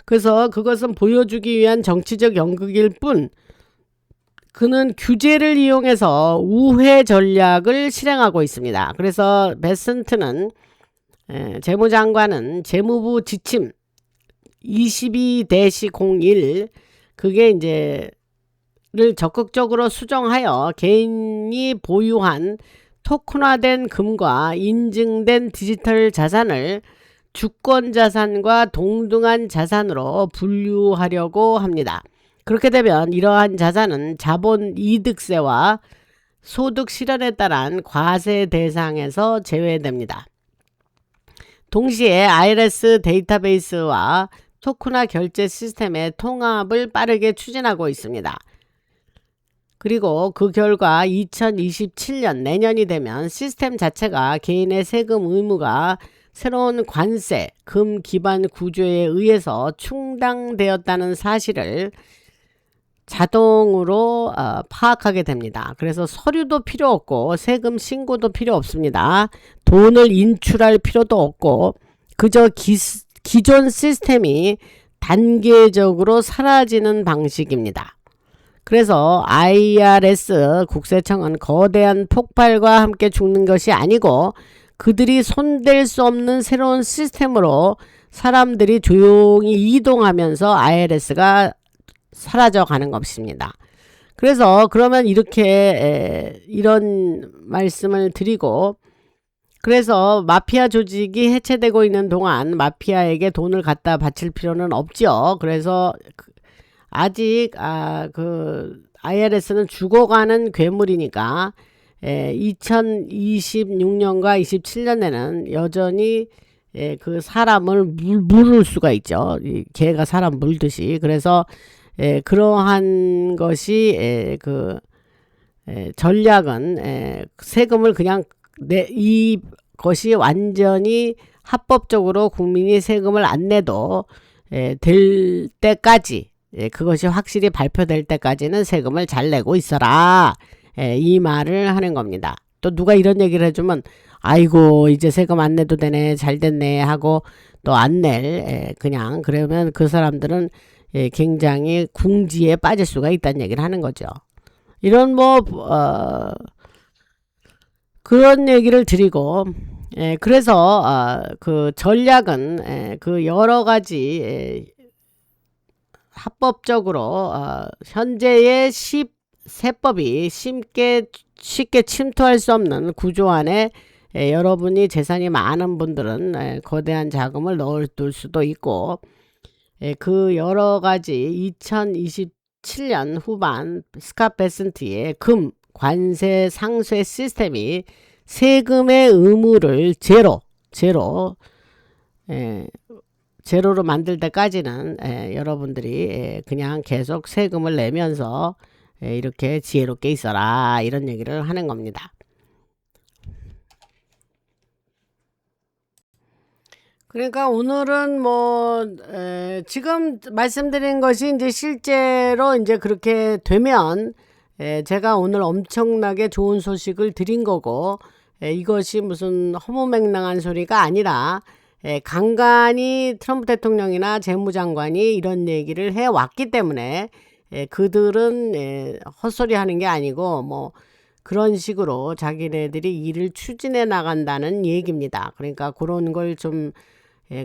그래서 그것은 보여주기 위한 정치적 연극일 뿐, 그는 규제를 이용해서 우회 전략을 실행하고 있습니다. 그래서 베센트는 재무장관은 재무부 지침 22-01 그게 이제 를 적극적으로 수정하여 개인이 보유한 토큰화된 금과 인증된 디지털 자산을 주권 자산과 동등한 자산으로 분류하려고 합니다. 그렇게 되면 이러한 자산은 자본 이득세와 소득 실현에 따른 과세 대상에서 제외됩니다. 동시에 IRS 데이터베이스와 토큰화 결제 시스템의 통합을 빠르게 추진하고 있습니다. 그리고 그 결과 2027년 내년이 되면 시스템 자체가 개인의 세금 의무가 새로운 관세, 금 기반 구조에 의해서 충당되었다는 사실을 자동으로 파악하게 됩니다. 그래서 서류도 필요 없고 세금 신고도 필요 없습니다. 돈을 인출할 필요도 없고 그저 기존 시스템이 단계적으로 사라지는 방식입니다. 그래서 IRS 국세청은 거대한 폭발과 함께 죽는 것이 아니고 그들이 손댈 수 없는 새로운 시스템으로 사람들이 조용히 이동하면서 IRS가 사라져 가는 것입니다. 그래서 그러면 이렇게 이런 말씀을 드리고, 그래서 마피아 조직이 해체되고 있는 동안 마피아에게 돈을 갖다 바칠 필요는 없죠. 그래서 아직 그 IRS는 죽어가는 괴물이니까 2026년과 27년에는 여전히 그 사람을 물을 수가 있죠. 개가 사람 물듯이. 그래서 그러한 것이 그 전략은 세금을 그냥 이것이 완전히 합법적으로 국민이 세금을 안 내도 될 때까지, 그것이 확실히 발표될 때까지는 세금을 잘 내고 있어라, 이 말을 하는 겁니다. 또 누가 이런 얘기를 해주면 아이고 이제 세금 안 내도 되네, 잘 됐네 하고 또 안 낼, 그냥 그러면 그 사람들은 굉장히 궁지에 빠질 수가 있다는 얘기를 하는 거죠. 이런 그런 얘기를 드리고, 그래서 그 전략은 그 여러 가지 합법적으로 현재의 세법이 쉽게 침투할 수 없는 구조 안에 여러분이 재산이 많은 분들은 거대한 자금을 넣어둘 수도 있고, 그 여러 가지 2027년 후반 스캇 베센트의 금 관세 상쇄 시스템이 세금의 의무를 제로로 만들 때까지는 여러분들이 그냥 계속 세금을 내면서 이렇게 지혜롭게 있어라, 이런 얘기를 하는 겁니다. 그러니까 오늘은 뭐 지금 말씀드린 것이 이제 실제로 이제 그렇게 되면 제가 오늘 엄청나게 좋은 소식을 드린 거고, 이것이 무슨 허무맹랑한 소리가 아니라 간간히 트럼프 대통령이나 재무장관이 이런 얘기를 해 왔기 때문에 그들은 헛소리 하는 게 아니고 뭐 그런 식으로 자기네들이 일을 추진해 나간다는 얘기입니다. 그러니까 그런 걸 좀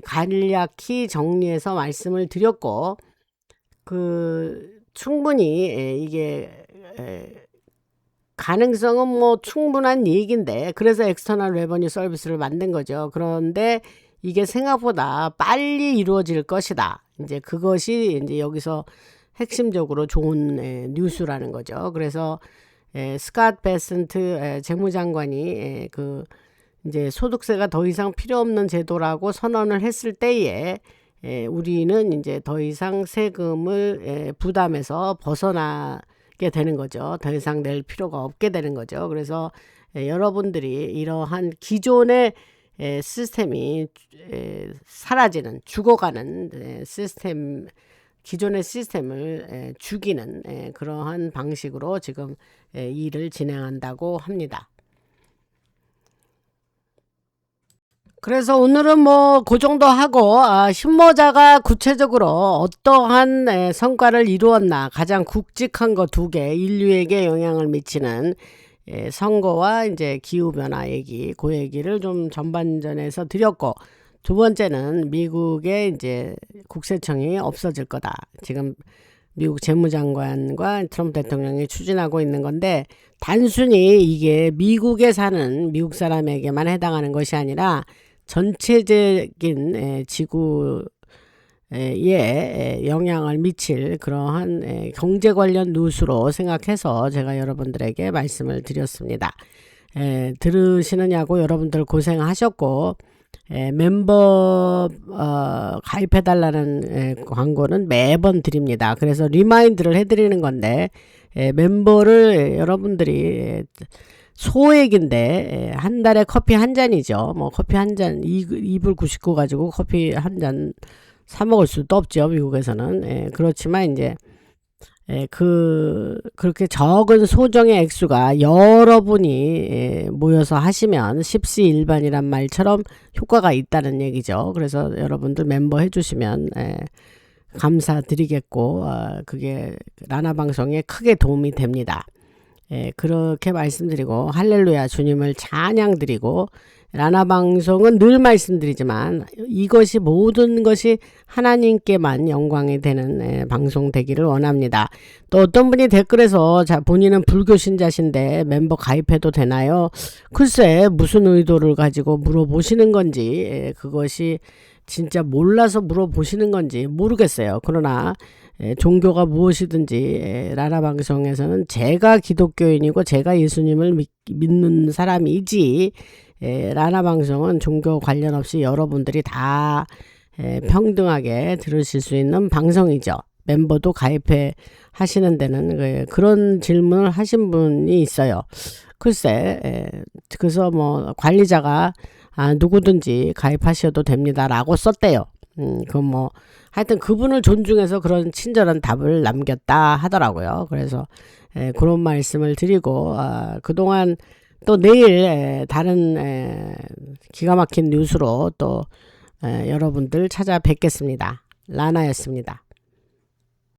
간략히 정리해서 말씀을 드렸고, 충분히 이게 가능성은 뭐 충분한 얘기인데, 그래서 엑스터널 레버뉴 서비스를 만든 거죠. 그런데 이게 생각보다 빨리 이루어질 것이다. 이제 그것이 이제 여기서 핵심적으로 좋은 뉴스라는 거죠. 그래서 스캇 베센트 재무장관이 이제 소득세가 더 이상 필요 없는 제도라고 선언을 했을 때에 우리는 이제 더 이상 세금을 부담해서 벗어나게 되는 거죠. 더 이상 낼 필요가 없게 되는 거죠. 그래서 여러분들이 이러한 기존의 시스템이 사라지는, 죽어가는 시스템, 기존의 시스템을 죽이는 그러한 방식으로 지금 일을 진행한다고 합니다. 그래서 오늘은 뭐 그 정도 하고, 신모자가 구체적으로 어떠한 성과를 이루었나, 가장 굵직한 거 2개, 인류에게 영향을 미치는 선거와 이제 기후변화 얘기, 그 얘기를 좀 전반전에서 드렸고, 2번째는 미국의 이제 국세청이 없어질 거다. 지금 미국 재무장관과 트럼프 대통령이 추진하고 있는 건데, 단순히 이게 미국에 사는 미국 사람에게만 해당하는 것이 아니라 전체적인 지구에 영향을 미칠 그러한 경제 관련 뉴스로 생각해서 제가 여러분들에게 말씀을 드렸습니다. 들으시느냐고 여러분들 고생하셨고, 멤버 가입해달라는 광고는 매번 드립니다. 그래서 리마인드를 해드리는 건데, 멤버를 여러분들이 소액인데 한 달에 커피 한 잔이죠. 뭐 커피 한 잔 2불 99 가지고 커피 한 잔 사 먹을 수도 없죠, 미국에서는. 그렇지만 이제 그렇게 적은 소정의 액수가 여러분이 모여서 하시면 십시일반이란 말처럼 효과가 있다는 얘기죠. 그래서 여러분들 멤버 해주시면 감사드리겠고, 그게 라나 방송에 크게 도움이 됩니다. 그렇게 말씀드리고, 할렐루야 주님을 찬양드리고, 라나 방송은 늘 말씀드리지만 이것이 모든 것이 하나님께만 영광이 되는 방송 되기를 원합니다. 또 어떤 분이 댓글에서 본인은 불교 신자신데 멤버 가입해도 되나요? 글쎄, 무슨 의도를 가지고 물어보시는 건지, 그것이 진짜 몰라서 물어보시는 건지 모르겠어요. 그러나 종교가 무엇이든지 라나 방송에서는 제가 기독교인이고 제가 예수님을 믿는 사람이지, 라나 방송은 종교 관련 없이 여러분들이 다 평등하게 들으실 수 있는 방송이죠. 멤버도 가입해 하시는 데는 그런 질문을 하신 분이 있어요. 글쎄, 그래서 뭐 관리자가 누구든지 가입하셔도 됩니다 라고 썼대요. 그건 뭐 하여튼 그분을 존중해서 그런 친절한 답을 남겼다 하더라고요. 그래서 그런 말씀을 드리고, 그동안 또 내일 다른 기가 막힌 뉴스로 또 여러분들 찾아뵙겠습니다. 라나였습니다.